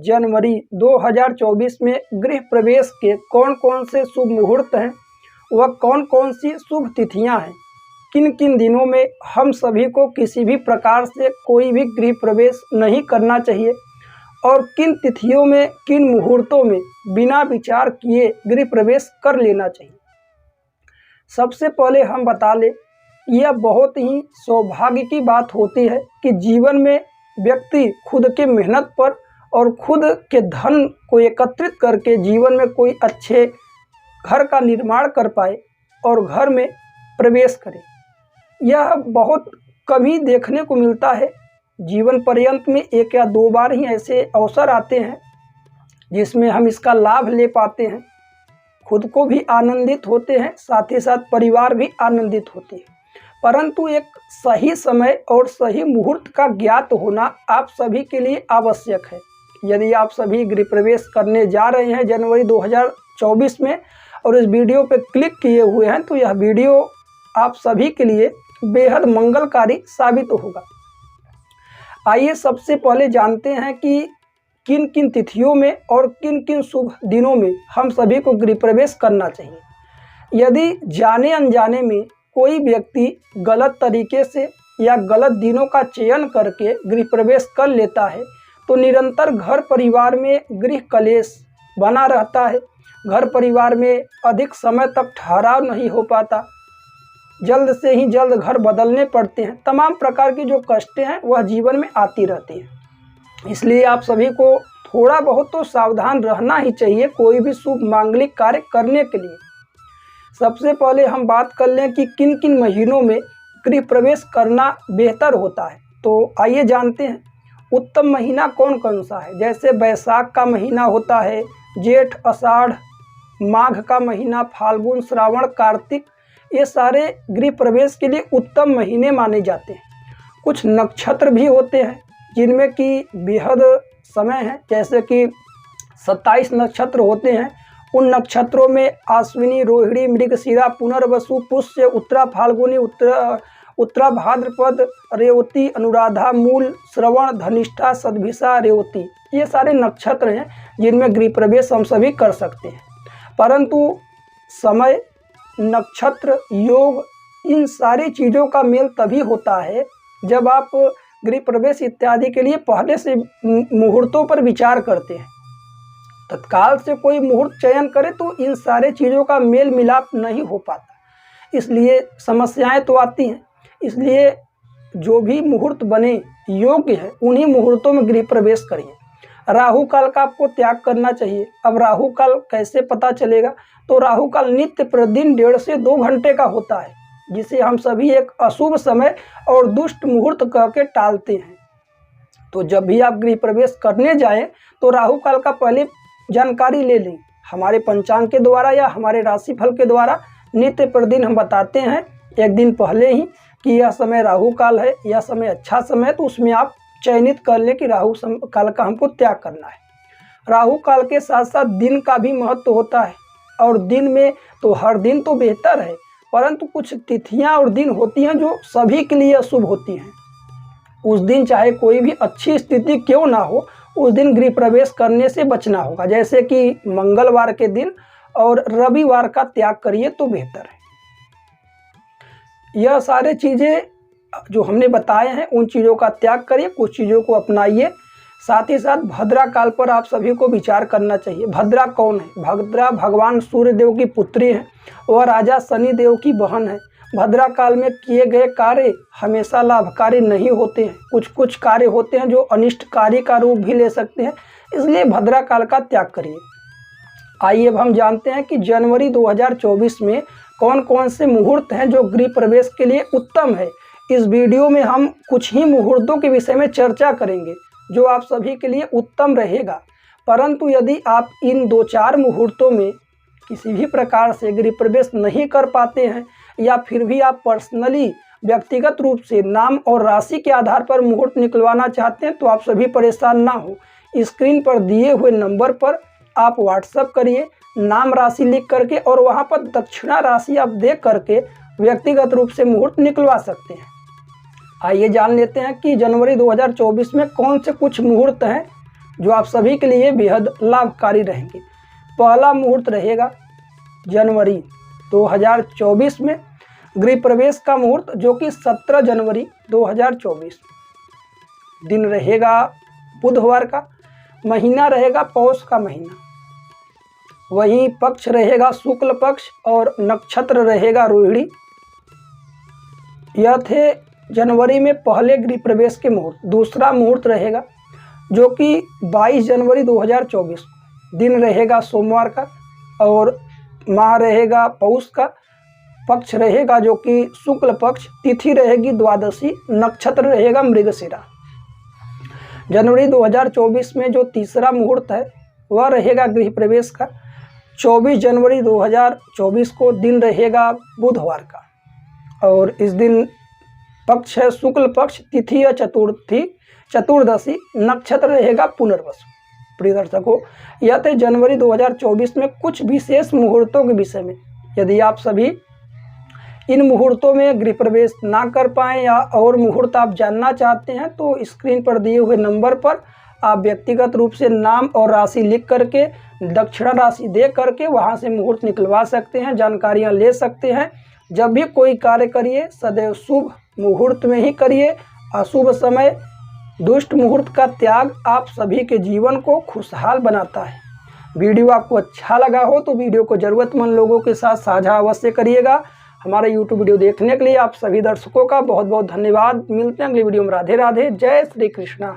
जनवरी 2024 में गृह प्रवेश के कौन कौन से शुभ मुहूर्त हैं, वह कौन कौन सी शुभ तिथियां हैं, किन किन दिनों में हम सभी को किसी भी प्रकार से कोई भी गृह प्रवेश नहीं करना चाहिए और किन तिथियों में किन मुहूर्तों में बिना विचार किए गृह प्रवेश कर लेना चाहिए। सबसे पहले हम बता लें, यह बहुत ही सौभाग्य की बात होती है कि जीवन में व्यक्ति खुद के मेहनत पर और खुद के धन को एकत्रित करके जीवन में कोई अच्छे घर का निर्माण कर पाए और घर में प्रवेश करे। यह बहुत कम ही देखने को मिलता है। जीवन पर्यंत में एक या दो बार ही ऐसे अवसर आते हैं जिसमें हम इसका लाभ ले पाते हैं, खुद को भी आनंदित होते हैं, साथ ही साथ परिवार भी आनंदित होती है। परंतु एक सही समय और सही मुहूर्त का ज्ञात होना आप सभी के लिए आवश्यक है। यदि आप सभी गृह प्रवेश करने जा रहे हैं जनवरी 2024 में और इस वीडियो पर क्लिक किए हुए हैं, तो यह वीडियो आप सभी के लिए बेहद मंगलकारी साबित होगा। आइए सबसे पहले जानते हैं कि किन किन तिथियों में और किन किन शुभ दिनों में हम सभी को गृह प्रवेश करना चाहिए। यदि जाने अनजाने में कोई व्यक्ति गलत तरीके से या गलत दिनों का चयन करके गृह प्रवेश कर लेता है तो निरंतर घर परिवार में गृह कलेश बना रहता है। घर परिवार में अधिक समय तक ठहराव नहीं हो पाता, जल्द से ही जल्द घर बदलने पड़ते हैं। तमाम प्रकार की जो कष्टें हैं वह जीवन में आती रहती हैं। इसलिए आप सभी को थोड़ा बहुत तो सावधान रहना ही चाहिए कोई भी शुभ मांगलिक कार्य करने के लिए। सबसे पहले हम बात कर लें कि किन किन महीनों में गृह प्रवेश करना बेहतर होता है। तो आइए जानते हैं उत्तम महीना कौन कौन सा है। जैसे बैसाख का महीना होता है, जेठ, आषाढ़, माघ का महीना, फाल्गुन, श्रावण, कार्तिक, ये सारे गृह प्रवेश के लिए उत्तम महीने माने जाते हैं। कुछ नक्षत्र भी होते हैं जिनमें कि बेहद समय है, जैसे कि 27 नक्षत्र होते हैं। उन नक्षत्रों में अश्विनी, रोहिणी, मृगशिरा, पुनर्वसु, पुष्य, उत्तरा फाल्गुनी, उत्तरा भाद्रपद, रेवती, अनुराधा, मूल, श्रवण, धनिष्ठा, सदभिषा, रेवती, ये सारे नक्षत्र हैं जिनमें गृह प्रवेश हम सभी कर सकते हैं। परंतु समय, नक्षत्र, योग, इन सारी चीज़ों का मेल तभी होता है जब आप गृह प्रवेश इत्यादि के लिए पहले से मुहूर्तों पर विचार करते हैं। तत्काल से कोई मुहूर्त चयन करे तो इन सारे चीज़ों का मेल मिलाप नहीं हो पाता, इसलिए समस्याएं तो आती हैं। इसलिए जो भी मुहूर्त बने योग्य है उन्हीं मुहूर्तों में गृह प्रवेश करिए। राहु काल का आपको त्याग करना चाहिए। अब राहु काल कैसे पता चलेगा? तो राहु काल नित्य प्रतिदिन 1.5 से 2 घंटे का होता है, जिसे हम सभी एक अशुभ समय और दुष्ट मुहूर्त कह के टालते हैं। तो जब भी आप गृह प्रवेश करने जाएं तो राहु काल का पहले जानकारी ले लें। हमारे पंचांग के द्वारा या हमारे राशिफल के द्वारा नित्य प्रतिदिन हम बताते हैं एक दिन पहले ही कि यह समय राहु काल है, यह समय अच्छा समय है, तो उसमें आप चयनित कर लें कि राहु काल का हमको त्याग करना है। राहु काल के साथ साथ दिन का भी महत्व होता है, और दिन में तो हर दिन तो बेहतर है, परंतु कुछ तिथियां और दिन होती हैं जो सभी के लिए अशुभ होती हैं। उस दिन चाहे कोई भी अच्छी स्थिति क्यों ना हो, उस दिन गृह प्रवेश करने से बचना होगा। जैसे कि मंगलवार के दिन और रविवार का त्याग करिए तो बेहतर है। यह सारे चीज़ें जो हमने बताए हैं उन चीज़ों का त्याग करिए, कुछ चीज़ों को अपनाइए। साथ ही साथ भद्रा काल पर आप सभी को विचार करना चाहिए। भद्रा कौन है? भद्रा भगवान सूर्य देव की पुत्री है, वह राजा शनि देव की बहन है। भद्रा काल में किए गए कार्य हमेशा लाभकारी नहीं होते हैं, कुछ कुछ कार्य होते हैं जो अनिष्टकारी का रूप भी ले सकते हैं, इसलिए भद्रा काल का त्याग करिए। आइए अब हम जानते हैं कि जनवरी 2024 में कौन कौन से मुहूर्त हैं जो गृह प्रवेश के लिए उत्तम है। इस वीडियो में हम कुछ ही मुहूर्तों के विषय में चर्चा करेंगे जो आप सभी के लिए उत्तम रहेगा। परंतु यदि आप इन 2-4 मुहूर्तों में किसी भी प्रकार से गृह प्रवेश नहीं कर पाते हैं या फिर भी आप पर्सनली व्यक्तिगत रूप से नाम और राशि के आधार पर मुहूर्त निकलवाना चाहते हैं तो आप सभी परेशान ना हो। स्क्रीन पर दिए हुए नंबर पर आप व्हाट्सएप करिए नाम राशि लिख करके, और वहां पर दक्षिणा राशि आप दे करके व्यक्तिगत रूप से मुहूर्त निकलवा सकते हैं। आइए जान लेते हैं कि जनवरी 2024 में कौन से कुछ मुहूर्त हैं जो आप सभी के लिए बेहद लाभकारी रहेंगे। पहला मुहूर्त रहेगा जनवरी 2024 में गृह प्रवेश का मुहूर्त, जो कि 17 जनवरी 2024 दिन रहेगा बुधवार का। महीना रहेगा पौष का महीना। वहीं पक्ष रहेगा शुक्ल पक्ष और नक्षत्र रहेगा रोहिणी। यह थे जनवरी में पहले गृह प्रवेश के मुहूर्त। दूसरा मुहूर्त रहेगा जो कि 22 जनवरी 2024 दिन रहेगा सोमवार का और माह रहेगा पौष का। पक्ष रहेगा जो कि शुक्ल पक्ष, तिथि रहेगी द्वादशी, नक्षत्र रहेगा मृगशिरा। जनवरी 2024 में जो तीसरा मुहूर्त है वह रहेगा गृह प्रवेश का 24 जनवरी 2024 को, दिन रहेगा बुधवार का और इस दिन पक्ष है शुक्ल पक्ष, तिथि है चतुर्दशी, नक्षत्र रहेगा पुनर्वसु। प्रिय दर्शकों, यह थे जनवरी 2024 में कुछ विशेष मुहूर्तों के विषय में। यदि आप सभी इन मुहूर्तों में गृह प्रवेश ना कर पाएँ या और मुहूर्त आप जानना चाहते हैं तो स्क्रीन पर दिए हुए नंबर पर आप व्यक्तिगत रूप से नाम और राशि लिख करके, दक्षिणा राशि दे करके वहां से मुहूर्त निकलवा सकते हैं, जानकारियां ले सकते हैं। जब भी कोई कार्य करिए सदैव शुभ मुहूर्त में ही करिए। अशुभ समय, दुष्ट मुहूर्त का त्याग आप सभी के जीवन को खुशहाल बनाता है। वीडियो आपको अच्छा लगा हो तो वीडियो को ज़रूरतमंद लोगों के साथ साझा अवश्य करिएगा। हमारे YouTube वीडियो देखने के लिए आप सभी दर्शकों का बहुत बहुत धन्यवाद। मिलते हैं अगली वीडियो में। राधे राधे, जय श्री कृष्णा।